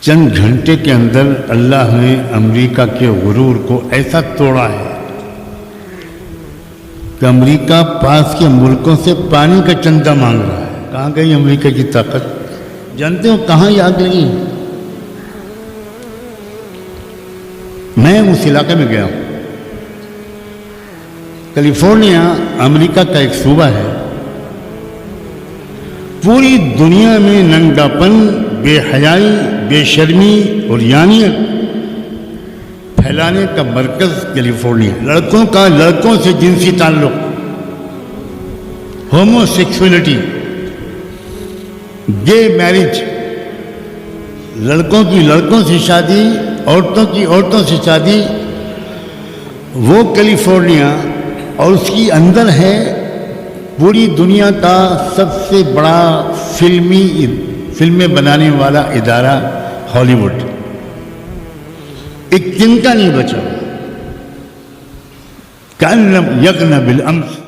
چند گھنٹے کے اندر اللہ نے امریکہ کے غرور کو ایسا توڑا ہے کہ امریکہ پاس کے ملکوں سے پانی کا چندہ مانگ رہا ہے. کہاں گئی امریکہ کی طاقت؟ جانتے ہو کہاں یہ آگ لگی؟ میں اس علاقے میں گیا ہوں. کیلیفورنیا امریکہ کا ایک صوبہ ہے. پوری دنیا میں ننگاپن، بے حیائی، بے شرمی اور یانیت پھیلانے کا مرکز کیلیفورنیا. لڑکوں کا لڑکوں سے جنسی تعلق، ہومو سیکسولیٹی، گے میرج، لڑکوں کی لڑکوں سے شادی، عورتوں کی عورتوں سے شادی، وہ کیلیفورنیا اور اس کی اندر ہے پوری دنیا کا سب سے بڑا فلمیں بنانے والا ادارہ ہالی ووڈ. ایک دن کا نہیں بچا. کان لم یغن بالامس.